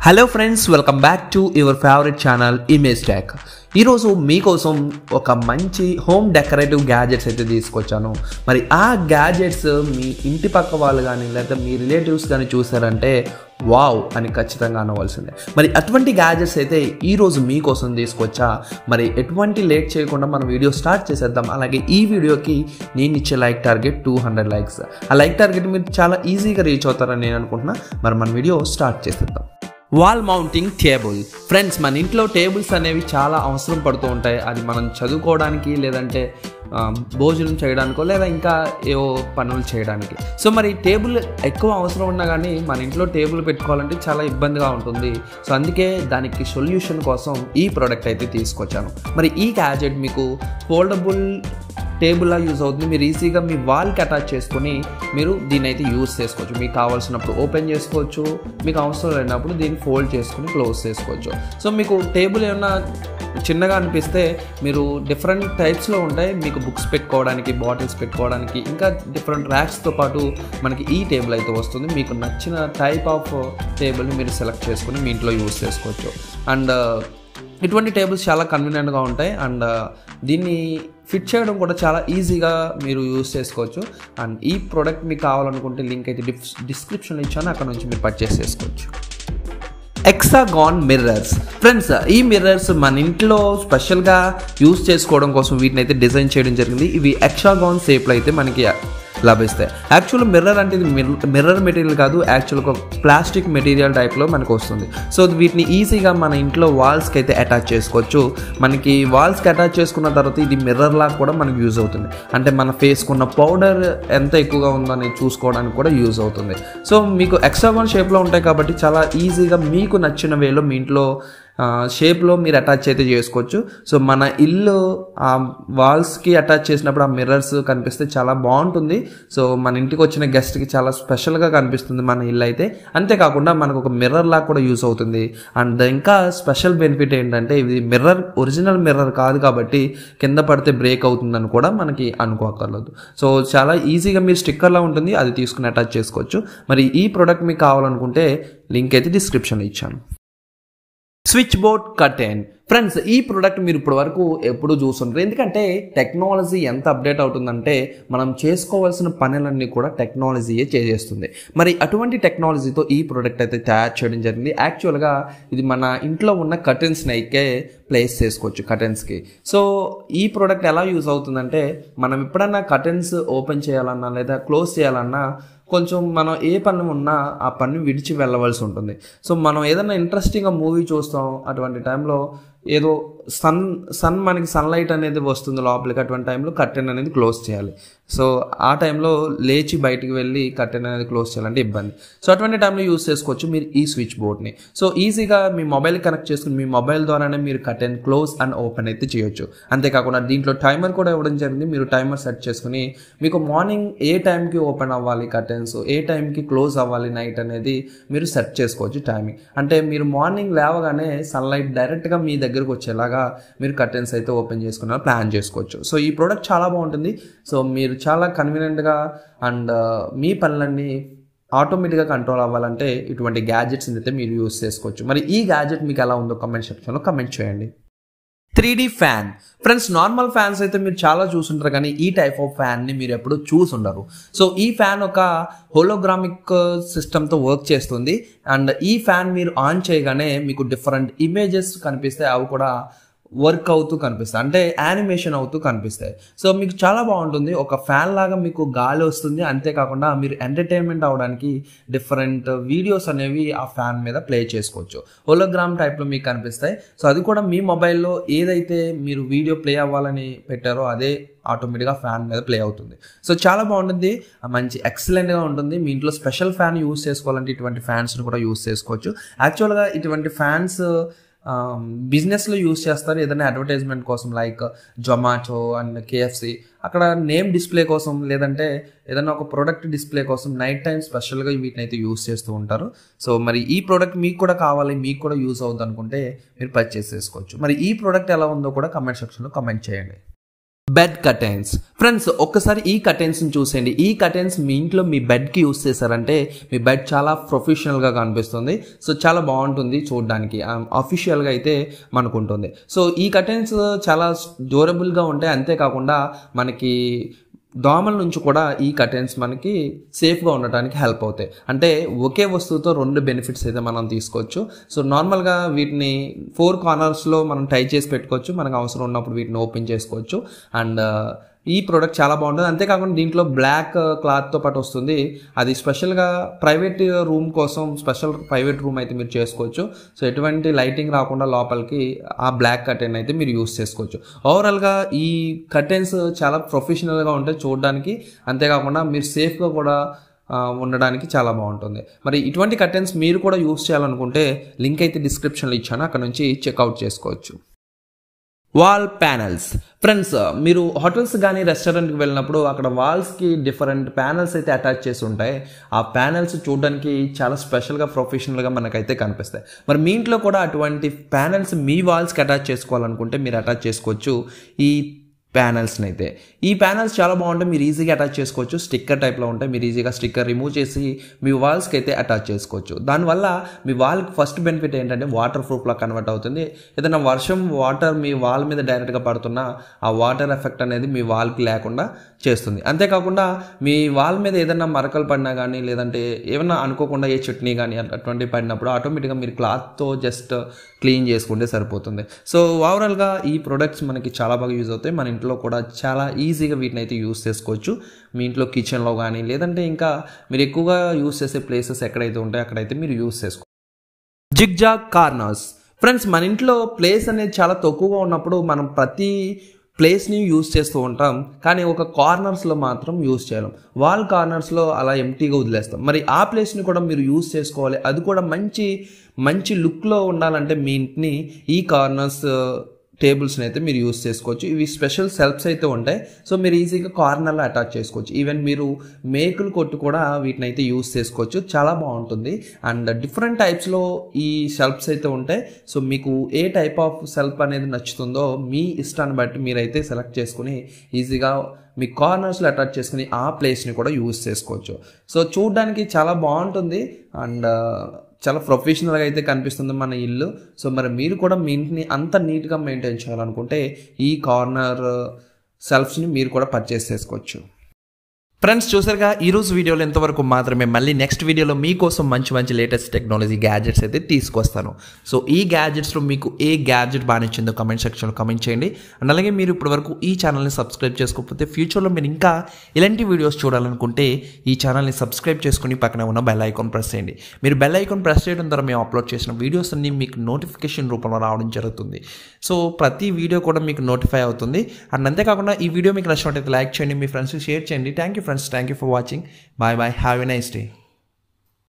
Hello friends, welcome back to your favourite channel image tech. ఈరోజు మీకోసం ఒక మంచి హోమ్ డెకరేటివ్ గ్యాజెట్స్ అయితే తీసుకొచ్చాను. మరి ఆ గ్యాజెట్స్ మీ ఇంటి పక్క వాళ్ళు కానీ లేదా మీ రిలేటివ్స్ కానీ చూసారంటే వావ్ అని ఖచ్చితంగా అనవలసిందే. మరి అటువంటి గ్యాజెట్స్ అయితే ఈరోజు మీకోసం తీసుకొచ్చా. మరి ఎటువంటి లేట్ చేయకుండా మనం వీడియో స్టార్ట్ చేసేద్దాం. అలాగే ఈ వీడియోకి నేను ఇచ్చే లైక్ టార్గెట్ 200 లైక్స్. ఆ లైక్ టార్గెట్ మీరు చాలా ఈజీగా రీచ్ అవుతారని నేను అనుకుంటున్నా. మరి మన వీడియో స్టార్ట్ చేసేద్దాం. Wall mounting table. ఫ్రెండ్స్, మన ఇంట్లో టేబుల్స్ అనేవి చాలా అవసరం పడుతూ ఉంటాయి. అది మనం చదువుకోవడానికి లేదంటే భోజనం చేయడానికో లేదా ఇంకా ఏవో పనులు చేయడానికి. సో మరి టేబుల్ ఎక్కువ అవసరం ఉన్నా కానీ మన ఇంట్లో టేబుల్ పెట్టుకోవాలంటే చాలా ఇబ్బందిగా ఉంటుంది. సో అందుకే దానికి సొల్యూషన్ కోసం ఈ ప్రోడక్ట్ అయితే తీసుకొచ్చాను. మరి ఈ గ్యాజెట్ మీకు ఫోల్డబుల్ టేబుల్లా యూజ్ అవుతుంది. మీరు ఈజీగా మీ వాల్కి అటాచ్ చేసుకొని మీరు దీన్ని అయితే యూజ్ చేసుకోవచ్చు. మీకు కావాల్సినప్పుడు ఓపెన్ చేసుకోవచ్చు, మీకు అవసరం లేనప్పుడు దీన్ని ఫోల్డ్ చేసుకుని క్లోజ్ చేసుకోవచ్చు. సో మీకు టేబుల్ ఏమన్నా చిన్నగా అనిపిస్తే మీరు డిఫరెంట్ టైప్స్లో ఉంటాయి. మీకు బుక్స్ పెట్టుకోవడానికి, బాటిల్స్ పెట్టుకోవడానికి, ఇంకా డిఫరెంట్ ర్యాక్స్తో పాటు మనకి ఈ టేబుల్ అయితే వస్తుంది. మీకు నచ్చిన టైప్ ఆఫ్ టేబుల్ని మీరు సెలెక్ట్ చేసుకుని మీ ఇంట్లో యూజ్ చేసుకోవచ్చు. అండ్ ఇటువంటి టేబుల్స్ చాలా కన్వీనియంట్గా ఉంటాయి. అండ్ దీన్ని ఫిట్ చేయడం కూడా చాలా ఈజీగా మీరు యూజ్ చేసుకోవచ్చు. అండ్ ఈ ప్రోడక్ట్ మీకు కావాలనుకుంటే లింక్ అయితే డిస్క్రిప్షన్లో ఇచ్చాను, అక్కడ నుంచి మీరు పర్చేస్ చేసుకోవచ్చు. Hexagon mirrors. ఫ్రెండ్స్, ఈ మిర్రర్స్ మన ఇంట్లో స్పెషల్గా యూజ్ చేసుకోవడం కోసం వీటిని అయితే డిజైన్ చేయడం జరిగింది. ఇవి హెక్సాగాన్ షేప్లో అయితే మనకి లభిస్తాయి. యాక్చువల్ మిర్రర్ అంటే ఇది మిర్రర్ మెటీరియల్ కాదు, యాక్చువల్ ఒక ప్లాస్టిక్ మెటీరియల్ టైప్లో మనకు వస్తుంది. సో వీటిని ఈజీగా మన ఇంట్లో వాల్స్కి అయితే అటాచ్ చేసుకోవచ్చు. మనకి వాల్స్కి అటాచ్ చేసుకున్న తర్వాత ఇది మిర్రర్ లాగా కూడా మనకు యూజ్ అవుతుంది. అంటే మన ఫేస్కున్న పౌడర్ ఎంత ఎక్కువగా ఉందని చూసుకోవడానికి కూడా యూజ్ అవుతుంది. సో మీకు హెక్సాగాన్ షేప్లో ఉంటాయి కాబట్టి చాలా ఈజీగా మీకు నచ్చిన వేలో మీ ఇంట్లో షేప్లో మీరు అటాచ్ అయితే చేసుకోవచ్చు. సో మన ఇల్లు ఆ వాల్స్కి అటాచ్ చేసినప్పుడు ఆ మిర్రర్స్ కనిపిస్తే చాలా బాగుంటుంది. సో మన ఇంటికి వచ్చిన గెస్ట్కి చాలా స్పెషల్గా కనిపిస్తుంది మన ఇల్లు అయితే. అంతేకాకుండా మనకు ఒక మిర్రర్ లాగా కూడా యూజ్ అవుతుంది. అండ్ ఇంకా స్పెషల్ బెనిఫిట్ ఏంటంటే ఇది మిర్రర్ ఒరిజినల్ మిర్రర్ కాదు కాబట్టి కింద పడితే బ్రేక్ అవుతుందని కూడా మనకి అనుకోకర్లేదు. సో చాలా ఈజీగా మీరు స్టిక్కర్లా ఉంటుంది, అది తీసుకుని అటాచ్ చేసుకోవచ్చు. మరి ఈ ప్రోడక్ట్ మీకు కావాలనుకుంటే లింక్ అయితే డిస్క్రిప్షన్లో ఇచ్చాను. Switch board curtain. ఫ్రెండ్స్, ఈ ప్రోడక్ట్ మీరు ఇప్పటి వరకు ఎప్పుడు చూస్తుంటారు. ఎందుకంటే టెక్నాలజీ ఎంత అప్డేట్ అవుతుందంటే మనం చేసుకోవాల్సిన పనులన్నీ కూడా టెక్నాలజీయే చేసేస్తుంది. మరి అటువంటి టెక్నాలజీతో ఈ ప్రోడక్ట్ అయితే తయారు చేయడం జరిగింది. యాక్చువల్గా ఇది మన ఇంట్లో ఉన్న కర్టెన్స్ని అయితే ప్లేస్ చేసుకోవచ్చు కర్టెన్స్కి. సో ఈ ప్రోడక్ట్ ఎలా యూజ్ అవుతుందంటే మనం ఎప్పుడన్నా కర్టెన్స్ ఓపెన్ చేయాలన్నా లేదా క్లోజ్ చేయాలన్నా కొంచెం మనం ఏ పని ఉన్నా ఆ పని విడిచి వెళ్ళవలసి ఉంటుంది. సో మనం ఏదైనా ఇంట్రెస్టింగ్గా మూవీ చూస్తాం, అటువంటి టైంలో ఏదో సన్ మనకి సన్లైట్ అనేది వస్తుంది లోపలికి, అటువంటి టైంలో కర్టెన్ అనేది క్లోజ్ చేయాలి. సో ఆ టైంలో లేచి బయటికి వెళ్ళి కర్టెన్ అనేది క్లోజ్ చేయాలంటే ఇబ్బంది. సో అటువంటి టైంలో యూజ్ చేసుకోవచ్చు మీరు ఈ స్విచ్ బోర్డ్ని. సో ఈజీగా మీ మొబైల్ కనెక్ట్ చేసుకుని మీ మొబైల్ ద్వారానే మీరు కర్టెన్ క్లోజ్ అండ్ ఓపెన్ అయితే చేయొచ్చు. అంతేకాకుండా దీంట్లో టైమర్ కూడా ఇవ్వడం జరిగింది. మీరు టైమర్ సెట్ చేసుకుని మీకు మార్నింగ్ ఏ టైంకి ఓపెన్ అవ్వాలి కర్టెన్స్, ఏ టైంకి క్లోజ్ అవ్వాలి నైట్ అనేది మీరు సెట్ చేసుకోవచ్చు టైమింగ్. అంటే మీరు మార్నింగ్ లేవగానే సన్లైట్ డైరెక్ట్గా మీ దగ్గరకు వచ్చేలాగా మీరు కర్టెన్స్ అయితే ఓపెన్ చేసుకున్న ప్లాన్ చేసుకోవచ్చు. సో ఈ ప్రోడక్ట్ చాలా బాగుంటుంది. సో మీరు చాలా కన్వీనియంట్గా అండ్ మీ పనులన్నీ ఆటోమేటిక్గా కంట్రోల్ అవ్వాలంటే ఇటువంటి గ్యాజెట్స్ అయితే మీరు యూజ్ చేసుకోవచ్చు. మరి ఈ గ్యాజెట్ మీకు ఎలా ఉందో కమెంట్ సెక్షన్లో కమెంట్ చేయండి. 3D fan. Friends, normal fans అయితే మీరు చాలా చూసుంటారు కానీ ఈ టైప్ ఆఫ్ ఫ్యాన్ని మీరు ఎప్పుడు చూసుండరు. సో ఈ ఫ్యాన్ ఒక హోలోగ్రామిక్ సిస్టమ్తో వర్క్ చేస్తుంది. అండ్ ఈ ఫ్యాన్ మీరు ఆన్ చేయగానే మీకు డిఫరెంట్ ఇమేజెస్ కనిపిస్తాయి, అవి కూడా వర్క్ అవుతూ కనిపిస్తాయి, అంటే యానిమేషన్ అవుతూ కనిపిస్తాయి. సో మీకు చాలా బాగుంటుంది. ఒక ఫ్యాన్ లాగా మీకు గాలి వస్తుంది. అంతేకాకుండా మీరు ఎంటర్టైన్మెంట్ అవ్వడానికి డిఫరెంట్ వీడియోస్ అనేవి ఆ ఫ్యాన్ మీద ప్లే చేసుకోవచ్చు. హోలోగ్రామ్ టైప్లో మీకు కనిపిస్తాయి. సో అది కూడా మీ మొబైల్లో ఏదైతే మీరు వీడియో ప్లే అవ్వాలని పెట్టారో అదే ఆటోమేటిక్గా ఫ్యాన్ మీద ప్లే అవుతుంది. సో చాలా బాగుంటుంది, మంచి ఎక్సలెంట్గా ఉంటుంది. మీ ఇంట్లో స్పెషల్ ఫ్యాన్ యూజ్ చేసుకోవాలంటే ఇటువంటి ఫ్యాన్స్ని కూడా యూజ్ చేసుకోవచ్చు. యాక్చువల్గా ఇటువంటి ఫ్యాన్స్ బిజినెస్లో యూజ్ చేస్తారు, ఏదైనా అడ్వర్టైజ్మెంట్ కోసం లైక్ జొమాటో అండ్ KFC అక్కడ నేమ్ డిస్ప్లే కోసం లేదంటే ఏదైనా ఒక ప్రోడక్ట్ డిస్ప్లే కోసం నైట్ టైం స్పెషల్గా వీటిని అయితే యూజ్ చేస్తూ ఉంటారు. సో మరి ఈ ప్రోడక్ట్ మీకు కూడా కావాలి, మీకు కూడా యూజ్ అవుతుంది అనుకుంటే మీరు పర్చేస్ చేసుకోవచ్చు. మరి ఈ ప్రోడక్ట్ ఎలా ఉందో కూడా కమెంట్ సెక్షన్లో కమెంట్ చేయండి. Bed curtains. ఫ్రెండ్స్ ఒక్కసారి ఈ కర్టెన్స్ని చూసేయండి. ఈ కర్టెన్స్ మీ ఇంట్లో మీ బెడ్కి యూస్ చేశారంటే మీ బెడ్ చాలా ప్రొఫెషనల్గా కనిపిస్తుంది. సో చాలా బాగుంటుంది చూడడానికి, అఫీషియల్గా అయితే మనకు ఉంటుంది. సో ఈ కర్టెన్స్ చాలా డ్యూరబుల్గా ఉంటాయి. అంతేకాకుండా మనకి దోమల నుంచి కూడా ఈ కర్టెన్స్ మనకి సేఫ్గా ఉండటానికి హెల్ప్ అవుతాయి. అంటే ఒకే వస్తువుతో 2 బెనిఫిట్స్ అయితే మనం తీసుకోవచ్చు. సో నార్మల్గా వీటిని 4 కార్నర్స్లో మనం టై చేసి పెట్టుకోవచ్చు. మనకు అవసరం ఉన్నప్పుడు వీటిని ఓపెన్ చేసుకోవచ్చు. అండ్ ఈ ప్రోడక్ట్ చాలా బాగుంటుంది. అంతేకాకుండా దీంట్లో బ్లాక్ క్లాత్తో పాటు వస్తుంది. అది స్పెషల్గా ప్రైవేట్ రూమ్ కోసం స్పెషల్ ప్రైవేట్ రూమ్ అయితే మీరు చేసుకోవచ్చు. సో ఎటువంటి లైటింగ్ రాకుండా లోపలికి ఆ బ్లాక్ కర్టెన్ అయితే మీరు యూస్ చేసుకోవచ్చు. ఓవరాల్గా ఈ కర్టెన్స్ చాలా ప్రొఫెషనల్గా ఉంటాయి చూడడానికి. అంతేకాకుండా మీరు సేఫ్గా కూడా ఉండడానికి చాలా బాగుంటుంది. మరి ఇటువంటి కర్టెన్స్ మీరు కూడా యూస్ చేయాలనుకుంటే లింక్ అయితే డిస్క్రిప్షన్లో ఇచ్చాను, అక్కడ నుంచి చెక్అవుట్ చేసుకోవచ్చు. Wall panels. ఫ్రెండ్స్ మీరు హోటల్స్ కానీ రెస్టారెంట్కి వెళ్ళినప్పుడు అక్కడ వాల్స్కి డిఫరెంట్ ప్యానల్స్ అయితే అటాచ్ చేసి ఉంటాయి. ఆ ప్యానల్స్ చూడడానికి చాలా స్పెషల్గా ప్రొఫెషనల్గా మనకైతే కనిపిస్తాయి. మరి మీ ఇంట్లో కూడా అటువంటి ప్యానల్స్ మీ వాల్స్కి అటాచ్ చేసుకోవాలనుకుంటే మీరు అటాచ్ చేసుకోవచ్చు ఈ ప్యానల్స్ని అయితే. ఈ ప్యానల్స్ చాలా బాగుంటాయి, మీరు ఈజీగా అటాచ్ చేసుకోవచ్చు. స్టిక్కర్ టైప్లో ఉంటాయి, మీరు ఈజీగా స్టిక్కర్ రిమూవ్ చేసి మీ వాల్స్కి అయితే అటాచ్ చేసుకోవచ్చు. దానివల్ల మీ వాల్కి ఫస్ట్ బెనిఫిట్ ఏంటంటే వాటర్ ప్రూఫ్లా కన్వర్ట్ అవుతుంది. ఏదైనా వర్షం వాటర్ మీ వాల్ మీద డైరెక్ట్గా పడుతున్నా ఆ వాటర్ ఎఫెక్ట్ అనేది మీ వాల్కి లేకుండా చేస్తుంది. అంతేకాకుండా మీ వాల్ మీద ఏదైనా మరకలు పడినా కానీ లేదంటే ఏమైనా అనుకోకుండా ఏ చట్నీ కానీ అటువంటివి పడినప్పుడు ఆటోమేటిక్గా మీరు క్లాత్తో జస్ట్ క్లీన్ చేసుకుంటే సరిపోతుంది. సో ఓవరాల్గా ఈ ప్రొడక్ట్స్ మనకి చాలా బాగా యూజ్ అవుతాయి. మన ఇంట్లో కూడా చాలా ఈజీగా వీటిని అయితే యూస్ చేసుకోవచ్చు. మీ ఇంట్లో కిచెన్లో కానీ లేదంటే ఇంకా మీరు ఎక్కువగా యూస్ చేసే ప్లేసెస్ ఎక్కడైతే ఉంటాయో అక్కడైతే మీరు యూస్ చేసుకోవచ్చు. Zigzag corners. ఫ్రెండ్స్ మన ఇంట్లో ప్లేస్ అనేది చాలా తక్కువగా ఉన్నప్పుడు మనం ప్రతి ప్లేస్ని యూస్ చేస్తూ ఉంటాం, కానీ ఒక కార్నర్స్లో మాత్రం యూస్ చేయలేం. వాల్ కార్నర్స్లో అలా ఎంటీగా వదిలేస్తాం. మరి ఆ ప్లేస్ని కూడా మీరు యూస్ చేసుకోవాలి. అది కూడా మంచి లుక్లో ఉండాలంటే మీ ఇంటిని ఈ కార్నర్స్ టేబుల్స్ని అయితే మీరు యూస్ చేసుకోవచ్చు. ఇవి స్పెషల్ సెల్ఫ్స్ అయితే ఉంటాయి. సో మీరు ఈజీగా కార్నర్లో అటాచ్ చేసుకోవచ్చు. ఈవెన్ మీరు మేకులు కొట్టు కూడా వీటిని అయితే యూస్ చేసుకోవచ్చు. చాలా బాగుంటుంది. అండ్ డిఫరెంట్ టైప్స్లో ఈ సెల్ఫ్స్ అయితే ఉంటాయి. సో మీకు ఏ టైప్ ఆఫ్ సెల్ఫ్ అనేది నచ్చుతుందో మీ ఇష్టాన్ని బట్టి మీరైతే సెలెక్ట్ చేసుకుని ఈజీగా మీ కార్నర్స్లో అటాచ్ చేసుకుని ఆ ప్లేస్ని కూడా యూస్ చేసుకోవచ్చు. సో చూడడానికి చాలా బాగుంటుంది అండ్ చాలా ప్రొఫెషనల్గా అయితే కనిపిస్తుంది మన ఇల్లు. సో మరి మీరు కూడా మీ ఇంటిని అంత నీట్గా మెయింటైన్ చేయాలనుకుంటే ఈ కార్నర్ సెల్ఫ్స్ని మీరు కూడా పర్చేస్ చేసుకోవచ్చు. ఫ్రెండ్స్ చూసారుగా ఈరోజు వీడియోలో ఎంతవరకు మాత్రమే. మళ్ళీ నెక్స్ట్ వీడియోలో మీకోసం మంచి లేటెస్ట్ టెక్నాలజీ గ్యాడ్జెట్స్ అయితే తీసుకొస్తాను. సో ఈ గ్యాడ్జెట్స్లో మీకు ఏ గ్యాడ్జెట్ బాగా నచ్చిందో కమెంట్ సెక్షన్లో కమెంట్ చేయండి. అండ్ అలాగే మీరు ఇప్పటివరకు ఈ ఛానల్ని సబ్స్క్రైబ్ చేసుకోకపోతే ఫ్యూచర్లో మీరు ఇంకా ఇలాంటి వీడియోస్ చూడాలనుకుంటే ఈ ఛానల్ని సబ్స్క్రైబ్ చేసుకుని పక్కన ఉన్న బెల్ ఐకాన్ ప్రెస్ చేయండి. మీరు బెల్ ఐకాన్ ప్రెస్ చేయడం ద్వారా మేము అప్లోడ్ చేసిన వీడియోస్ అన్ని మీకు నోటిఫికేషన్ రూపంలో రావడం జరుగుతుంది. సో ప్రతి వీడియో కూడా మీకు నోటిఫై అవుతుంది. అండ్ అంతేకాకుండా ఈ వీడియో మీకు నచ్చినట్లయితే లైక్ చేయండి, మీ ఫ్రెండ్స్కి షేర్ చేయండి. Thank you friends, thank you for watching. Bye bye, have a nice day.